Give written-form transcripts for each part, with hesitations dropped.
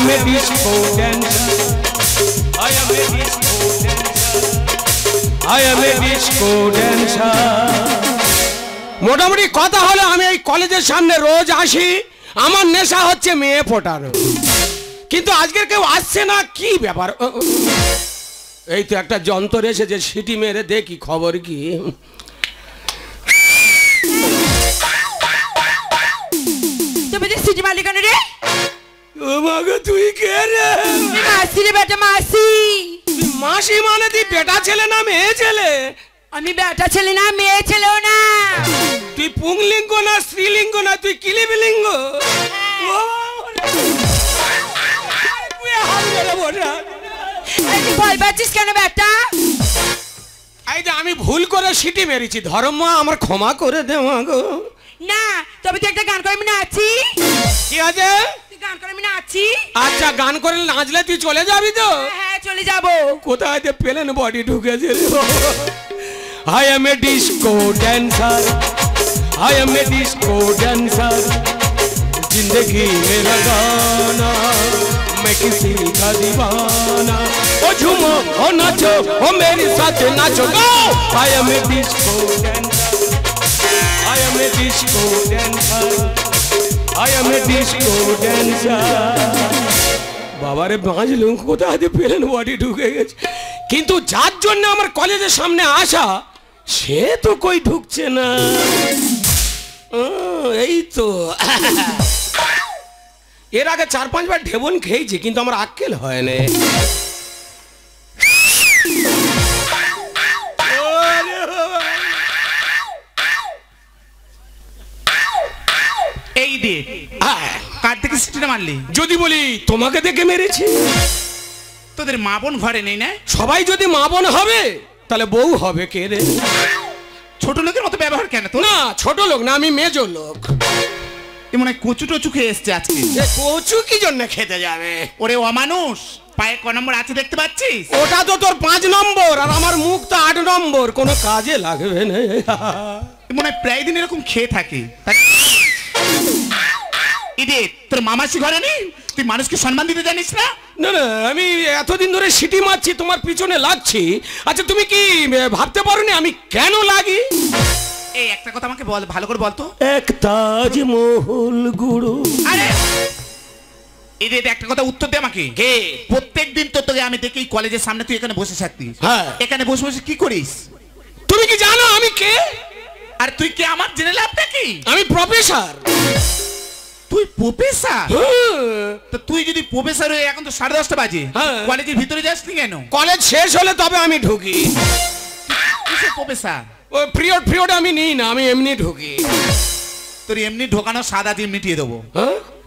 am a disco dancer. I am a disco dancer. I am a disco dancer. মোটামুটি কথা হলো আমি এই কলেজের সামনে রোজ আসি, আমার নেশা হচ্ছে মেয়ে ফোটানো, কিন্তু আজকের কেউ আসছে না, কি ব্যাপার? এই তো একটা যন্ত্র এসেছে, সিটি মেরে দেখি খবর কি। সিটি মালিকানা রে, ও মাগো তুই কে রে? মাসি রে বেটা, মাসি। মাসি মানে তুই বেটা ছেলে না মেয়ে ছেলে? আমি বেটা ছেলে না, মেয়ে ছেলেও না। তুই পুংলিঙ্গ না স্ত্রীলিঙ্গ না, তুই কিলিবিলিঙ্গ? ভয় পাচ্ছিস কেন বেটা? এই যে আমি ভুল করে সিটি মেরেছি, ধর্ম আমার ক্ষমা করে দে মাগো। না তবে তুই একটা গান করে আমি নাচি। কি আছে? তুই গান করে আমি নাচি। আচ্ছা গান করে নাচলে তুই চলে যাবি তো? হ্যাঁ চলে যাবো। কোথায় যে প্লেন বডি ঢুকেছে? I am a disco dancer. I am a disco dancer. जिंदगी मेरा गाना, मैं किसी का दीवाना। ओ झूमो ओ नाचो ओ मेरे साथ नाचो। Go! I am a disco dancer. I am a disco dancer. I am a disco dancer. বাবারে বাঁচলুম, কোথায় যে প্লেন বডি ঢুকে গেছে। কিন্তু যার জন্য আমার কলেজের সামনে আসা, সে তো কই ঢুকছে না। এই তো এর আগে 4-5 বার ঢেবন খেয়েছি, কিন্তু আমার আক্কেল হয় না। এই দে কার থেকে সিটিটা মারলি? যদি বলি তোমাকে দেখে মেরেছি। তোদের মা বোন ঘরে নেই না? সবাই যদি মা বোন হবে তাহলে বউ হবে কে রে? ছোট লোকের মতো ব্যবহার কেন তো? না ছোট লোক না, আমি মেজো লোক। এমন কচু টচু খেয়ে এসছে আজকে। কচু কি জন্য খেতে যাবে? ওরে অমানুষ, পায়ে ক নম্বর আছে দেখতে পাচ্ছিস? ওটা তো তোর 5 নম্বর, আর আমার মুখ তো 8 নম্বর, কোনো কাজে লাগবে না। মনে হয় প্রায় দিন এরকম খেয়ে থাকে। ইদে তোর মামাসি ঘরে নেই? তুই মানুষকে সম্মান দিতে জানিস না? না না, আমি এতদিন ধরে সিটি মারছি, তোমার পিছনে লাগছি। আচ্ছা তুমি কি ভাবতে পারোনি আমি কেন লাগি? এই একটা কথা আমাকে বল, ভালো করে বল তো। এক তাজমহল গুরু। আরে ইদে একটা কথা উত্তর দে আমাকে। কে? প্রত্যেকদিন তো তোকে আমি দেখি কলেজের সামনে তুই এখানে বসে থাকতিস। হ্যাঁ। এখানে বসে বসে কি করিস? তুমি কি জানো আমি কে? আর তুই কে আমার জেনে লাভটা কি? আমি প্রফেসর। তুই প্রফেসর? তো তুই যদি প্রফেসর হয়ে, এখন তো 10:30 বাজে, কলেজের ভিতরে যাসনি কেন? কলেজ শেষ হলে তবে আমি ঢুকি। কিসের প্রফেসর? ওই পিরিয়ড আমি নিই না, আমি এমনি ঢুকি। তোর এমনি ঢোকানো সাদা দিয়ে মিটিয়ে দেবো।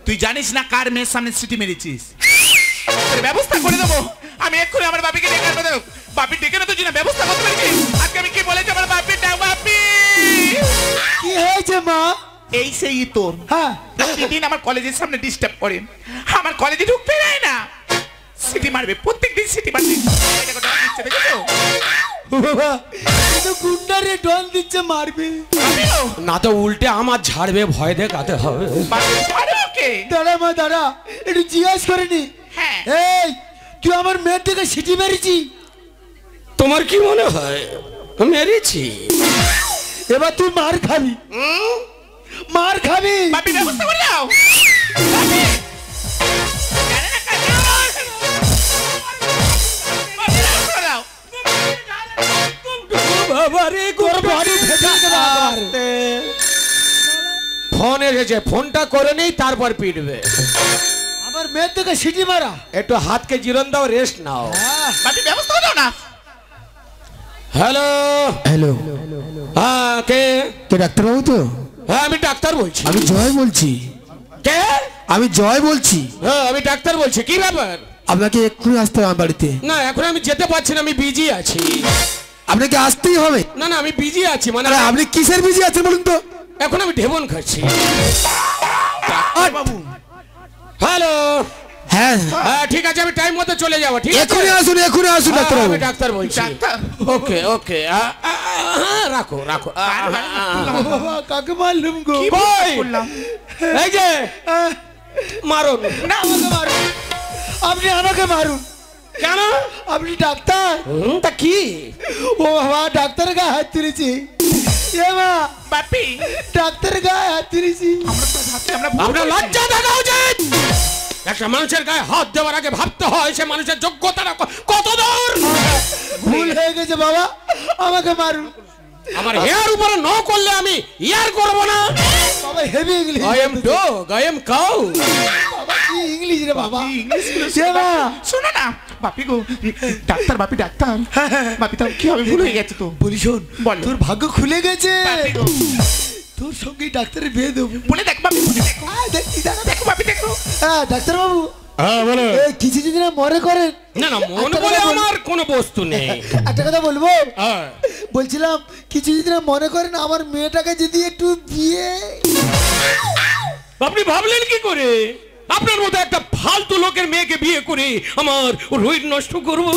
তুই জানিস না কার মেয়ের সামনে সিটি মেরেছিস? তোর ব্যবস্থা করে দেবো আমি এক্ষুনি। আমার বাপিকে ডেকে আনবো। দেখ বাপি ডেকে না, তোর জন্য ব্যবস্থা করতে পেরেছি। আজকে আমি কি বলেছি আমার বাপি? বাপি কি হয়েছে মা? এই সেই তোর। হ্যাঁ প্রতিদিন আমার কলেজের সামনে ডিস্টার্ব করে, আমার কলেজে ঢুকতে দেয় না, সিটি মারবে, প্রত্যেকদিন সিটি মারবে। গুন্ডারে ডন দিচ্ছে, মারবে না তো উল্টে আমার ঝাড়বে, ভয় দেখাতে হবে। দাঁড়া মা দাঁড়া, একটু জিজ্ঞাসা করে নি। এই তুই আমার মেয়ের থেকে সিটি মেরেছি? তোমার কি মনে হয় মেরেছি? এবার তুই মার খাবি, মার খাবি। বাপি ব্যবস্থা করে দাও। ফোন এসেছে, ফোনটা করে নেই তারপর পিটবে। আমার মেয়ের থেকে সিটি মারা, একটু হাতকে জিরন দাও, রেস্ট নাও। বাপি ব্যবস্থা দাও না। হ্যালো হ্যালো, হ্যাঁ কে? কে ডাক্তারবাবু তো? হ্যাঁ আমি ডাক্তার বলছি। আমি জয় বলছি। কে? আমি জয় বলছি। হ্যাঁ আমি ডাক্তার বলছি। কি ব্যাপার? আপনাকে এক্ষুনি আসতে হবে আমার বাড়িতে। না এখন আমি যেতে পারছি না, আমি বিজি আছি। আপনাকে আসতেই হবে। না না আমি বিজি আছি। মানে আপনি কিসের বিজি আছেন বলুন তো? এখন আমি ঢেবন খাচ্ছি। বাবু হ্যালো। হ্যাঁ হ্যাঁ ঠিক আছে, আমি টাইম মতো চলে যাবো। ঠিক আছে এখনই আসুন, এখনই আসুন ডাক্তারবাবু। আমি ডাক্তার বলছি। ওকে ওকে, রাখো রাখো। কাকে মারলুম গো? এই যে মারো না, আমাকে মারো। আপনি আমাকে মারুন। কেন? আপনি ডাক্তার। তা কি? ও বাবা, ডাক্তারের গায়ে হাত তুলেছি। এ মা, বাপি ডাক্তারের গায়ে হাত তুলেছি। আপনার লজ্জা থাকা উচিত। একটা মানুষের গায়ে হাত দেওয়ার আগে ভাবতে হয় সে মানুষের যোগ্যতাটা কত দূর। ভুল হয়ে গেছে বাবা, আমাকে মারুন। আমার হেয়ার উপরে ন করলে আমি ইয়ার করব না। বাবা heavy English. I am dog, I am cow. বাবা কি ইংলিশ রে বাবা? ইংলিশ শোনো না বাপি গো, ডাক্তার বাপি ডাক্তার। বাপি তাও কি হবে, ভুল হয়ে গেছে তো। বলি শোন, বল। তোর ভাগ্য খুলে গেছে। বাপি গো, তোর সঙ্গে ডাক্তারের বিয়ে দেবো। বলে দেখ বাপি, বলে দেখো। দেখছি দাঁড়া। দেখো বাপি দেখো। হ্যাঁ ডাক্তার বাবু, হ্যাঁ বলো। এই কিছু যদি না মনে করেন। না না, মন বলে আমার কোনো বস্তু নেই। একটা কথা বলবো? হ্যাঁ বলছিলাম কিছু যদি না মনে করেন, আমার মেয়েটাকে যদি একটু বিয়ে। আপনি ভাবলেন কি করে আপনার মতো একটা ফালতু লোকের মেয়েকে বিয়ে করে আমার রোহিত নষ্ট করব?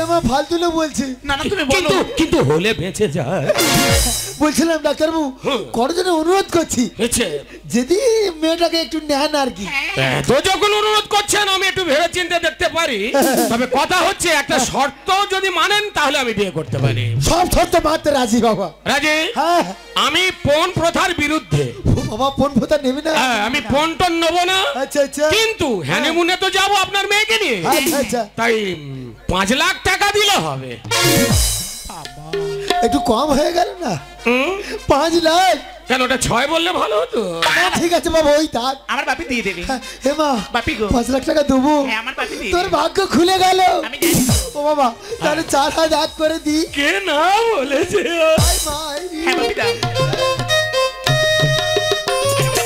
এমা ফালতু লোক বলছে। না না তুমি বলো। কিন্তু হলে বেঁচে যায়। বলছিলাম ডাক্তারবাবু, করজনে অনুরোধ করছি যদি মেয়েটাকে একটু নেন আর কি। তো যখন অনুরোধ করছেন আমি একটু ভেবে চিন্তে দেখতে পারি, তবে কথা হচ্ছে একটা শর্ত যদি মানেন তাহলে আমি বিয়ে করতে পারি। সব শর্ত মানতে রাজি বাবা। রাজি? হ্যাঁ। আমি পণ প্রথার বিরুদ্ধে। বাবা পণ প্রথা নেবে না? আমি পণ টন নেবো না। আচ্ছা আচ্ছা। কিন্তু হ্যানিমুনে তো যাবো আপনার মেয়েকে নিয়ে। আচ্ছা আচ্ছা। তাই 5 লাখ টাকা দিলে হবে। একটু কম হয়ে গেল না? 5 লাখ কেন? ওটা 6 বললে ভালো হতো। ঠিক আছে বাবা, ওই থাক। আমার বাপি দিয়ে দেবে। হে মা, বাপি গো, 5 লাখ টাকা দেবো। হ্যাঁ আমার বাপি দিয়ে তোর ভাগ্য খুলে গেল। আমি জানি। ও বাবা, তাহলে 4,000 করে দি। কে না বলেছে? আই মা, হ্যাঁ বাপি দাও।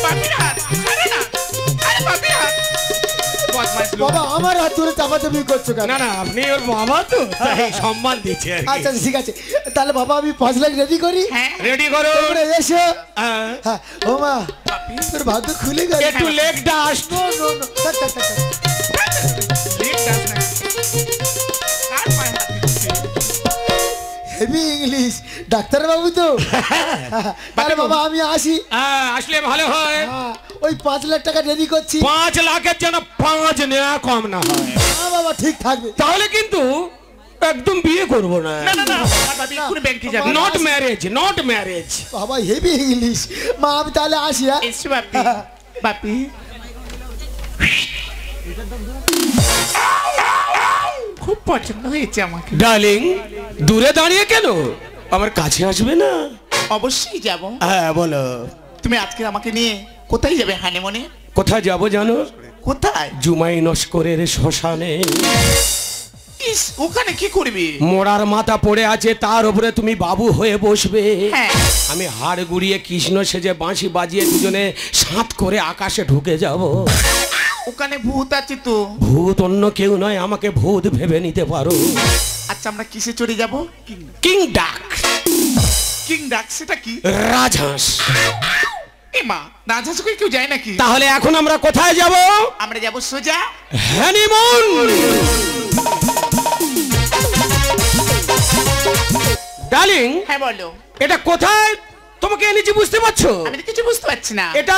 বাপি না, আরে না, আরে বাপি না। বদমাইশ লোক। বাবা আমার হাত ধরে চাপাচাপি করছো কেন? না না, আপনি ওর বাবা তো তাই সম্মান দিচ্ছে আর কি। আচ্ছা ঠিক আছে, তাহলে বাবা আমি 5 লাখ রেডি করি। হ্যাঁ রেডি করো। তোমরা এসো। হ্যাঁ। হ্যাঁ ও মা, তোর ভাগ্য খুলে গেল। একটু লেগ ডাস্ট। নো নো নো, থাক থাক থাক। লেগ ডাস না। কার পায়ে হাত দিচ্ছে? হেভি ইংলিশ ডাক্তার বাবু তো। তাহলে বাবা আমি আসি। আসলে ভালো হয়। হ্যাঁ, ওই 5 লাখ টাকা রেডি করছি। 5 লাখের যেন 5 নেওয়া কম না হয়। হ্যাঁ বাবা ঠিক থাকবে। তাহলে কিন্তু একদম বিয়ে করব না। না না না, আমার বাপি কোন ব্যাংকে যাবে? Not marriage, not marriage. বাবা হেভি ইংলিশ। মা আমি তাহলে আসি। হ্যাঁ এসো বাপি। বাপি খুব পছন্দ হয়েছে আমাকে। ডার্লিং, দূরে দাঁড়িয়ে কেন? আমার কাছে আসবে না? অবশ্যই যাব। হ্যাঁ বলো। তুমি আজকে আমাকে নিয়ে কোথায় যাবে হানিমুনে? কোথায় যাব জানো? কোথায়? জুমাই নস্করের শ্মশানে। ইস, ওখানে কি করবি? মোড়ার মাথা পড়ে আছে, তার উপরে তুমি বাবু হয়ে বসবে। হ্যাঁ। আমি হাড় গুড়িয়ে কৃষ্ণ সেজে বাঁশি বাজিয়ে দুজনে সাত করে আকাশে ঢুকে যাব। ওখানে ভূত আছে তো। ভূত অন্য কেউ নয়, আমাকে ভূত ভেবে নিতে পারো। আচ্ছা আমরা কিসে চড়ে যাব? কিং ডাক। কিং ডাক সেটা কি? রাজহাঁস। এ মা, রাজহাঁস করে কেউ যায় নাকি? তাহলে এখন আমরা কোথায় যাব? আমরা যাব সোজা হানিমুন। ডার্লিং, হ্যাঁ বলো। এটা কোথায় তোমাকে এনেছি বুঝতে পারছো? আমি তো কিছু বুঝতে পারছি না। এটা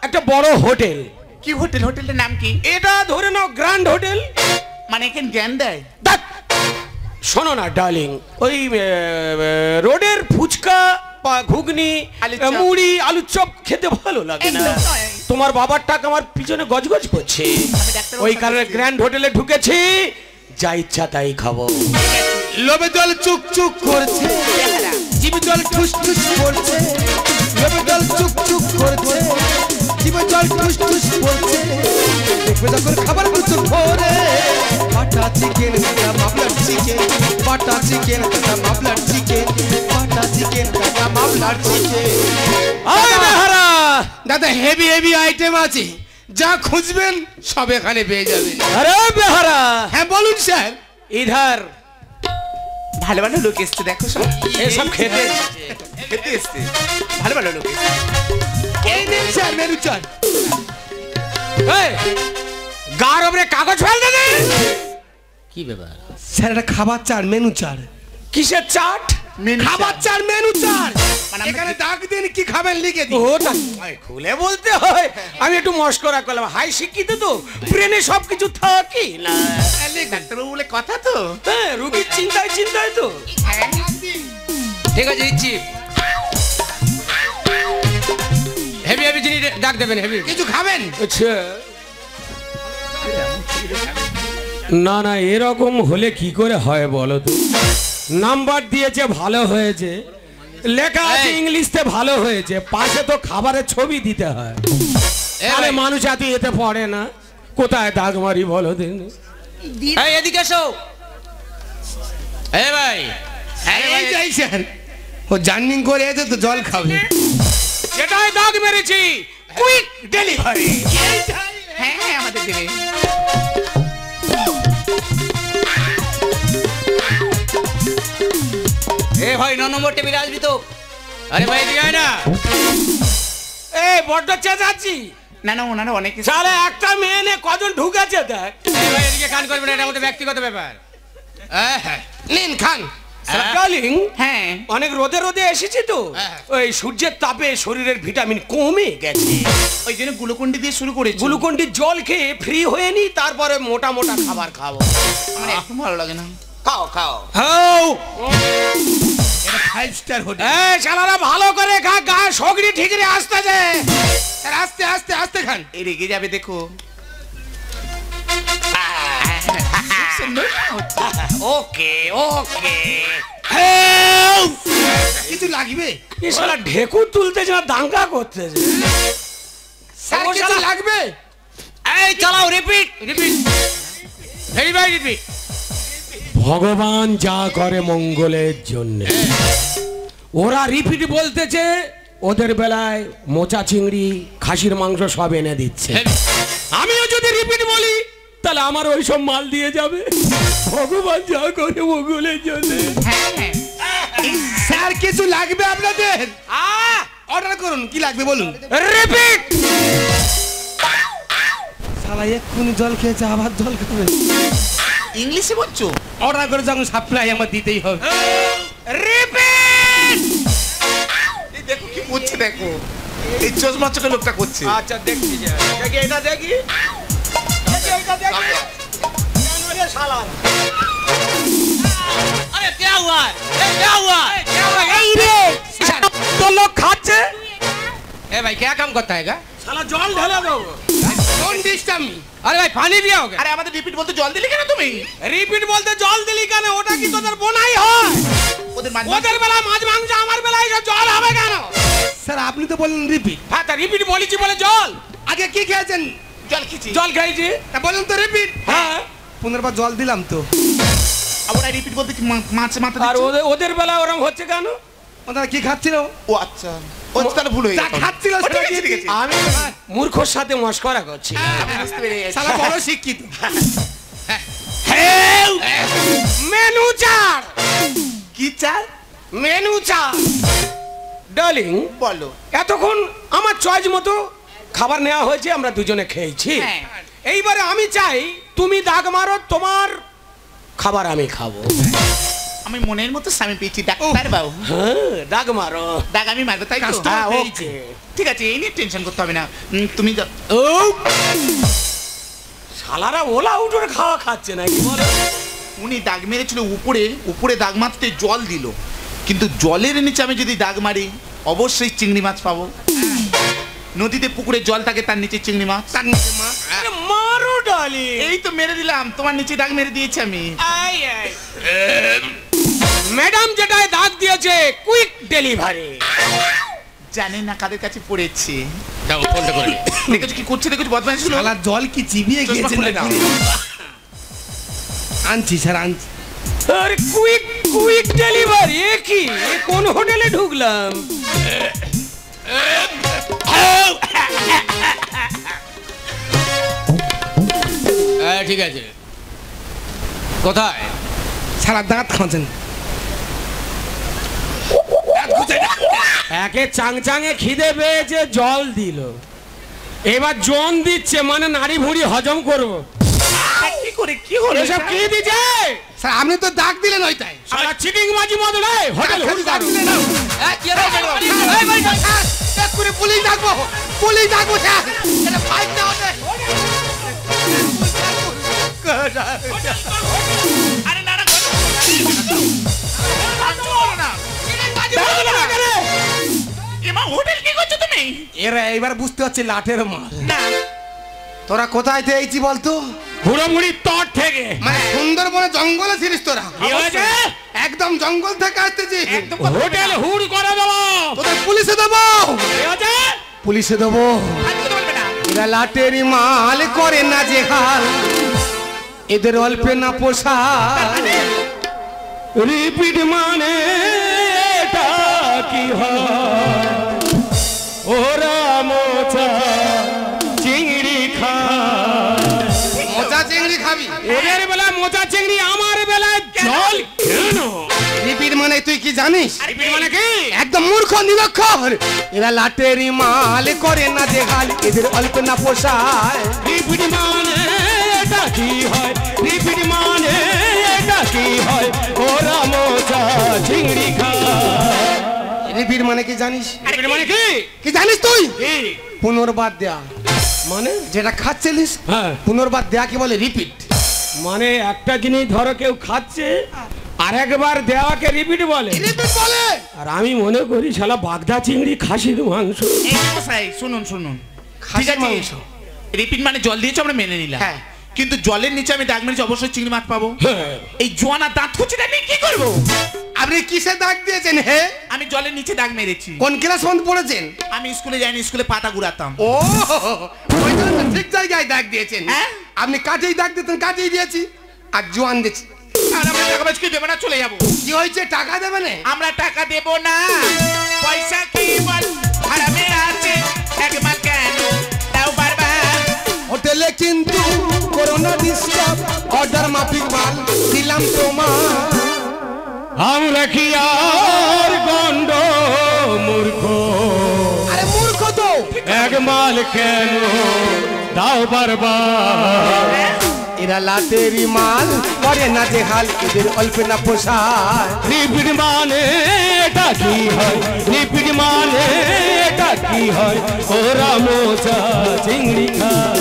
একটা বড় হোটেল। কি হোটেল? হোটেলটার নাম কি? এটা ধরে নাও গ্র্যান্ড হোটেল। মানে এখানে জ্ঞান দেয়? ধ্যাৎ, শোনো না ডার্লিং, ওই রোডের ফুচকা বা ঘুগনি, আলুর চপ। মুড়ি, আলুর চপ খেতে ভালো লাগে না। একদম নয়। তোমার বাবার টাকা আমার পিছনে গজগজ করছে। আমি ডাক্তারবাবুর ওই কাছে কারণে গেছি। গ্র্যান্ড হোটেলে ঢুকেছি, যা ইচ্ছা তাই খাবো। লোভে জল চুক চুক করছে, চেহারা। জিভে জল ঠুস ঠুস করছে। লোভে জল চুক চুক করছে, জিভে জল ঠুস ঠুস করছে। দেখবে যখন খাবার কিছু ভরে, বাটা চিকেন কাটা মাবলার চিকেন, বাটা চিকেন কাটা মাবলার চিকেন, বাটা চিকেন কাটা মাবলার চিকেন। আয় বেহারা, দাদা হেভি হেভি আইটেম আছে, যা খুঁজবেন সব এখানে পেয়ে যাবেন। আরে বেহারা, হ্যাঁ বলুন স্যার। ইধার ভালো ভালো লোক এসছে দেখো সব। এসব খেতে খেতে এসছে। ভালো ভালো লোক এসছে। এই নিন স্যার মেনু চার্ট। এই, গার উপরে কাগজ ফেল দে। কি ব্যাপার? স্যার এটা খাবার চাট, মেনু চাট। কিসের চাট? Menu খাবার charge। চার মেনু চার মানে আমরা এখানে দাগ দিন কি খাবেন লিখে দিন ওটা খুলে বলতে হয়, আমি একটু মস্করা করলাম, হাই শিক্ষিত তো, ব্রেনে সবকিছু থাকি না। ডাক্তারবাবু বলে কথা তো। হ্যাঁ, রুগীর চিন্তায় চিন্তায় তো। ঠিক আছে দিচ্ছি। হেভি হেভি জিনিস ডাক দেবেন, হেভি। কিছু খাবেন? আচ্ছা, না না, এরকম হলে কি করে হয় বলো তো? নাম্বার দিয়েছে ভালো হয়েছে, লেখা আছে ইংলিশে ভালো হয়েছে, পাশে তো খাবারের ছবি দিতে হয়। আরে মানুষ এত এতে পড়ে না, কোথায় দাগ মারি বলো দিন। এই এদিকে এসো। এই ভাই, এই যাই স্যার, ও জার্নিং করে এসে তো জল খাবে। যেটাই দাগ মেরেছি, কুইক ডেলিভারি। হ্যাঁ হ্যাঁ আমাদের দেবে। এ ভাই 9 নম্বর টেবিলে আসবি তো। আরে ভাই এদিকে আয় না। এই বড্ড চেঁচাচ্ছি। না না ওনারা অনেক কিছু। সালে একটা মেয়ে নে কজন ঢুকেছে দেখ। এই ভাই এদিকে কান করবেন না, এটা আমাদের ব্যক্তিগত ব্যাপার। হ্যাঁ নিন খান। ডার্লিং, হ্যাঁ অনেক রোদে রোদে এসেছি তো, হ্যাঁ। ওই সূর্যের তাপে শরীরের ভিটামিন কমে গেছে। ওই জন্য গ্লুকন্ডি দিয়ে শুরু করেছি। গ্লুকন্ডির জল খেয়ে ফ্রি হয়ে নি, তারপরে মোটা মোটা খাবার খাবো। আমার একদম ভালো লাগে না। খাও খাও। হাও, এটা 5 স্টার হোটেল। এই শালারা ভালো করে খা, গা সগড়ি ঠিকরে আসতেছে। স্যার আস্তে আস্তে আস্তে খান। এই রেগে যাবে দেখো। ওকে ওকে। কিছু লাগবে? এই শালা ঢেকুর তুলতেছে না দাঙ্গা করতেছে। স্যার কিছু লাগবে? এই চালাও, রিপিট রিপিট। হেভি ভাই রিপিট। ভগবান যা করে মঙ্গলের জন্য, ওরা রিপিট বলতেছে, ওদের বেলায় মোচা চিংড়ি খাসির মাংস সব এনে দিচ্ছে। আমিও যদি রিপিট বলি তাহলে আমার ওই সব মাল দিয়ে যাবে। ভগবান যা করে মঙ্গলের জন্য। স্যার কিছু লাগবে আপনাদের? অর্ডার করুন, কি লাগবে বলুন। রিপিট। শালা এক্ষুনি জল খেয়েছে, আবার জল খাবে। ইংলিশে বলছো? অর্ডার করে যখন সাপ্লাই আমার দিতেই হবে। রিপিট। এই দেখো কি করছে, দেখো এই চশমা চোখে লোকটা করছে। আচ্ছা দেখছি, দেখি এটা দেখি। আরে क्या हुआ है? क्या हुआ है? এই রে তো লোক খাচ্ছে, ए भाई क्या काम करता है? শালা জল ঢেলে দেবো। Don't disturb me. अरे भाई पानी दिया होगा। আরে আমাদের রিপিট বলতে জল দিলে কেন তুমি? রিপিট বলতে জল দিলি কেন? ওটা কি তোদের বোনাই হয়? ওদের মাঝে ওদের বেলায় মাছ মাংস, আমার বেলায় এসব জল হবে কেন? স্যার আপনি তো বললেন রিপিট। হ্যাঁ, তা রিপিট বলেছি বলে জল। আগে কি খেয়েছেন? জল খেয়েছি। জল খাইছি। তা বলুন তো রিপিট। হ্যাঁ, 15 বার জল দিলাম তো। আমরা রিপিট বলতে কি মাছ মাথা আর দিচ্ছ? ওদের বেলায় ওরম হচ্ছে কেন? ওনারা কি খাচ্ছিল? ও আচ্ছা, ও তাহলে ভুল হয়ে যা গেছে। খাচ্ছিল ও, ঠিক সেটা আছে, দিয়ে ঠিক আছে। আমি মূর্খর সাথে মস্করা করছি। আমি বুঝতে পেরে গেছি। শালা বড় শিক্ষিত। মেনু চার। কি চাল? মেনু চার। ডার্লিং, বলো। এতক্ষণ আমার চয়েস মতো খাবার নেওয়া হয়েছে, আমরা দুজনে খেয়েছি। হ্যাঁ। এইবারে আমি চাই তুমি দাগ মারো, তোমার খাবার আমি খাবো। আমি মনের মতো স্বামী পেয়েছি ডাক্তার বাবু। হ্যাঁ, দাগ মারো। দাগ আমি মারবো তাই তো? কাজটা হ্যাঁ, পেয়েছি। ওকে। ঠিক আছে, এই নিয়ে টেনশন করতে হবে না। তুমি যাও। ও শালারা ওলা উঠোর খাওয়া খাচ্ছে নাকি বলো? উনি দাগ মেরেছিল উপরে, উপরে দাগ মারতে জল দিল, কিন্তু জলের নিচে আমি যদি দাগ মারি অবশ্যই চিংড়ি মাছ পাবো। নদীতে পুকুরে জল থাকে, তার নিচে চিংড়ি মাছ। তার নিচে মা। আরে মারো ডার্লিং। এই তো মেরে দিলাম, তোমার নিচে দাগ মেরে দিয়েছি আমি। ম্যাডাম যেটায় দাগ দিয়েছে কুইক ডেলিভারি। জানি না কাদের কাছে পড়েছে। যাও ফোনটা করে। দেখেছো কি করছে, দেখেছো বদমাইশ ছিল। শালা জল কি চিবিয়ে চশমা গিয়েছে খুলে নাকি? আনছি স্যার আনছি। আরে কুইক কুইক ডেলিভারি কি? এ কোন হোটেলে ঢুকলাম? ঠিক আছে, কোথায়? শালা দাঁত খাচ্ছেন। একে চাংচাঙে খিদে পেয়েছে, জল দিল, এবার জন দিচ্ছে, মানে নাড়ি ভুড়ি হজম করবো। কি করে কি হলো এসব কি দিছে স্যার আপনি তো দাগ দিলেন ওইটাই সারা চিটিং বাজি মদ নয় হোটেল হুড় দাগ করো দিলেন না। এই ভাই, স্যার, এক্ষুনি পুলিশ ডাকবো স্যার এটা ফাইট না হতে আরে না না এমা হোটেল কি করছো তুমি এরা এইবার বুঝতে পারছি লাঠের মাল না তোরা কোথায় থেকেছি বলতো হুড়োমুড়ি তট থেকে মানে সুন্দরবনে জঙ্গলে ছিলিস তোরা কি হয়েছে একদম জঙ্গল থেকে আসতেছি একদম হোটেল হুড় করে দেবো তোদের পুলিশে দেবো কি হয়েছে পুলিশে দেবো ফালতু কথা বলবে না এরা লাটেরি মাল করে না যে হাল এদের অল্পে না পোষায় রিপিট মানে এটা কি হয় ওরা মোচা চিংড়ি খায় মোচা চিংড়ি খাবি ওদের বেলা মোচা চিংড়ি আমার বেলায় জল কেন রিপিট মানে তুই কি জানিস রিপিট মানে কি একদম মূর্খ নিরক্ষর এরা লাটেরি মাল করে না যে হাল এদের অল্পে না পোষায় রিপিট মানে এটা কি হয় রিপিট মানে এটা কি হয় ওরা মোচা চিংড়ি খায় রিপিট মানে কি জানিস রিপিট মানে কি কি জানিস তুই কি পুনর্বার দেয়া মানে যেটা খাচ্ছিলিস হ্যাঁ পুনর্বার দেয়া কি বলে রিপিট মানে একটা জিনিস ধরো কেউ খাচ্ছে আর একবার দেওয়াকে রিপিট বলে রিপিট বলে আর আমি মনে করি শালা বাগদা চিংড়ি খাসির মাংস এই মশাই শুনুন শুনুন ঠিক খাসির আছে মাংস রিপিট মানে জল দিয়েছো আমরা মেনে নিলাম হ্যাঁ। কিন্তু জলের নিচে আমি দাগ মেরেছি অবশ্যই চিংড়ি মাছ পাবো হ্যাঁ। এই জোয়ানা দাঁত খুঁচিটা নিয়ে কি করবো আপনি কিসে দাগ দিয়েছেন হে আমি জলের নিচে দাগ মেরেছি কোন ক্লাস পর্যন্ত পড়েছেন আমি স্কুলে যাইনি স্কুলে পাতা গুড়াতাম ও ওই জন্য তো ঠিক জায়গায় দাগ দিয়েছেন হ্যাঁ? আপনি কাজেই দাগ দিতেন কাজেই দিয়েছি আর জোয়ান দিয়েছি আর আমরা টাকা পয়সা কি দেবো না চলে যাবো কি হয়েছে টাকা দেবে না আমরা টাকা দেব না পয়সা কি বল হারামে আছে একবার কেন দাও বারবার হোটেলে কিন্তু করোনা ডিস্টার্ব অর্ডার মাফিক মাল দিলাম তোমার আমরা কি আর গন্ড মূর্খ আরে মূর্খ তো এক মাল কেন দাও বারবার এরা লাটেরি মাল করে না যে হাল এদের অল্পে না পোষায় রিপিট মানে এটা কি হয় রিপিট মানে এটা কি হয় ওরা মোচা চিংড়ি খায়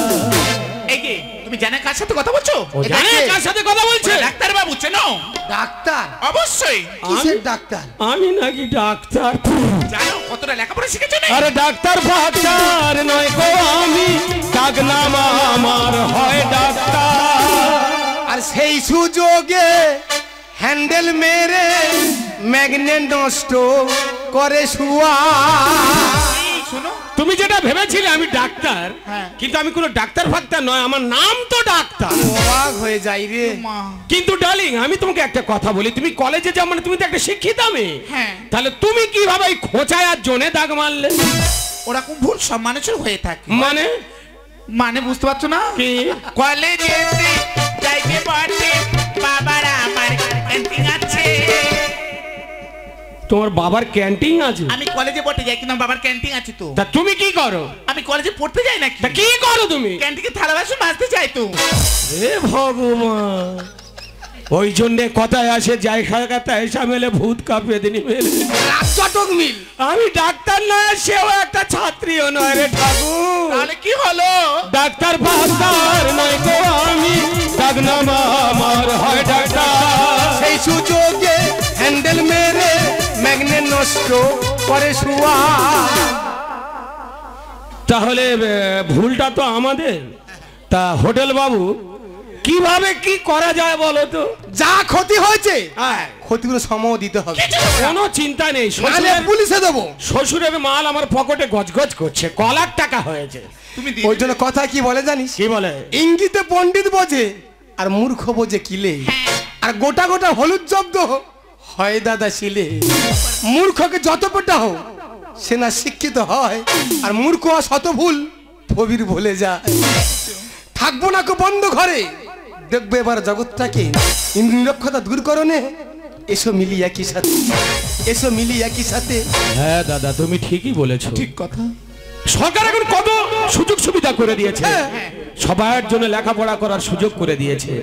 এই যে তুমি জানো কার সাথে কথা বলছো ও জানে কার সাথে কথা বলছে ডাক্তার বাবু চেনো ডাক্তার অবশ্যই কিসের ডাক্তার আমি নাকি ডাক্তার জানো কতটা লেখাপড়া শিখেছো না আরে ডাক্তার ফাক্তার নয় গো আমি ডাক নাম আমার হয় ডাক্তার আর সেই সুযোগে হ্যান্ডেল মেরে ম্যাগনেট নষ্ট করে শুয়া শোনো তুমি যেটা ভেবেছিলে আমি ডাক্তার হ্যাঁ। কিন্তু আমি কোনো ডাক্তার ফাক্তার নয় আমার নাম তো ডাক্তার অবাক হয়ে যাই রে মা কিন্তু ডার্লিং আমি তোমাকে একটা কথা বলি তুমি কলেজে যাও মানে তুমি তো একটা শিক্ষিত মেয়ে হ্যাঁ। তাহলে তুমি কিভাবে এই খোঁচায় আর জোনে দাগ মারলে ওরকম ভুল সব মানুষের হয়ে থাকে মানে মানে বুঝতে পারছো না কি কলেজে যাইতে পারতে বাবার আমার ক্যান্টিন আছে তোমার বাবার ক্যান্টিন আছে আমি কলেজে পড়তে যাই কিন্তু আমার বাবার ক্যান্টিন আছে তো তা তুমি কি করো আমি কলেজে পড়তে যাই নাকি তা কি করো তুমি ক্যান্টিনে থালা বাসন মাজতে যাই তো হে ভগবান ওই জন্যে কথায় আসে যাই খাগাতে এসা মেলে ভূত কাঁপিয়ে দিনি মেলে চটক মিল আমি ডাক্তার নয় সেও একটা ছাত্রীও নয় রে ঠাকুর তাহলে কি হলো ডাক্তার ফাক্তার নয় গো আমি ডাক নাম আমার হয় ডাক্তার সেই সুযোগে হ্যান্ডেল মেরে ম্যাগনেট নষ্ট করে শুয়া তাহলে ভুলটা তো আমাদের তা হোটেল বাবু কিভাবে কি করা যায় বলো তো যা ক্ষতি হয়েছে হ্যাঁ। ক্ষতিগুলো সময় দিতে হবে কোনো চিন্তা নেই নাহলে পুলিশে দেবো শ্বশুরের মাল আমার পকেটে গজগজ করছে কলার টাকা হয়েছে তুমি ওই জন্য কথা কি বলে জানিস কি বলে ইঙ্গিতে পণ্ডিত বোঝে আর মূর্খ বোঝে কিলে আর গোটা গোটা হলুদ জব্দ হয় দাদা শিলে মূর্খকে যত পেটা হোক সে না শিক্ষিত হয় আর মূর্খ আর শত ভুল ফবির ভুলে যায় থাকবো না কো বন্ধ ঘরে দেখবে এবার জগৎটাকে নিরক্ষতা দূর করনে এসো মিলি একই সাথে এসো মিলি একই সাথে হ্যাঁ দাদা তুমি ঠিকই বলেছো ঠিক কথা সরকার এখন কত সুযোগ সুবিধা করে দিয়েছে সবার জন্য লেখাপড়া করার সুযোগ করে দিয়েছে।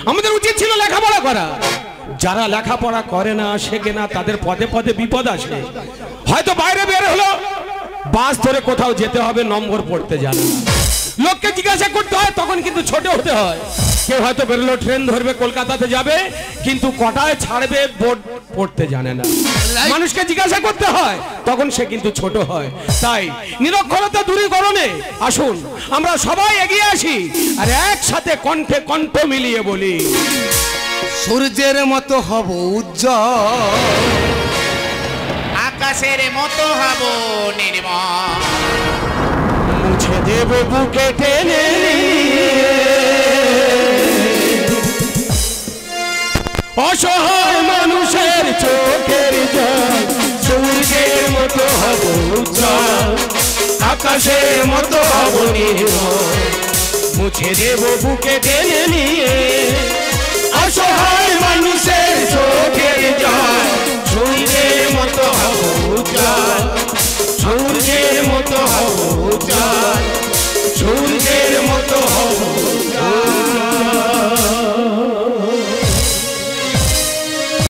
আমাদের উচিত ছিল লেখাপড়া করা। যারা লেখাপড়া করে না, শেখে না, তাদের পদে পদে বিপদ আসে। হয়তো বাইরে বের হলো, বাস ধরে কোথাও যেতে হবে, নম্বর পড়তে জানে না, লোককে জিজ্ঞাসা করতে হয়, তখন কিন্তু ছোট হতে হয়। কেউ হয়তো বেরোলো, ট্রেন ধরবে, কলকাতাতে যাবে, কিন্তু কটায় ছাড়বে বোর্ড পড়তে জানে না, মানুষকে জিজ্ঞাসা করতে হয়, তখন সে কিন্তু ছোট হয়। তাই নিরক্ষরতা দূরীকরণে আসুন আমরা সবাই এগিয়ে আসি, আর একসাথে কণ্ঠে কণ্ঠ মিলিয়ে বলি, সূর্যের মতো হব উজ্জ্বল, আকাশের মতো হব নির্মল, মুছে দেব বুকে টেনে অসহায় মানুষের চোখের জল, সূর্যের মতো হব উজ্জ্বল, আকাশের মতো হব নির্মল, মুছে দেব বুকে টেনে নিয়ে অসহায় মানুষের চোখের জল, সূর্যের মতো হব উজ্জ্বল, সূর্যের মতো হব উজ্জ্বল, সূর্যের মতো হব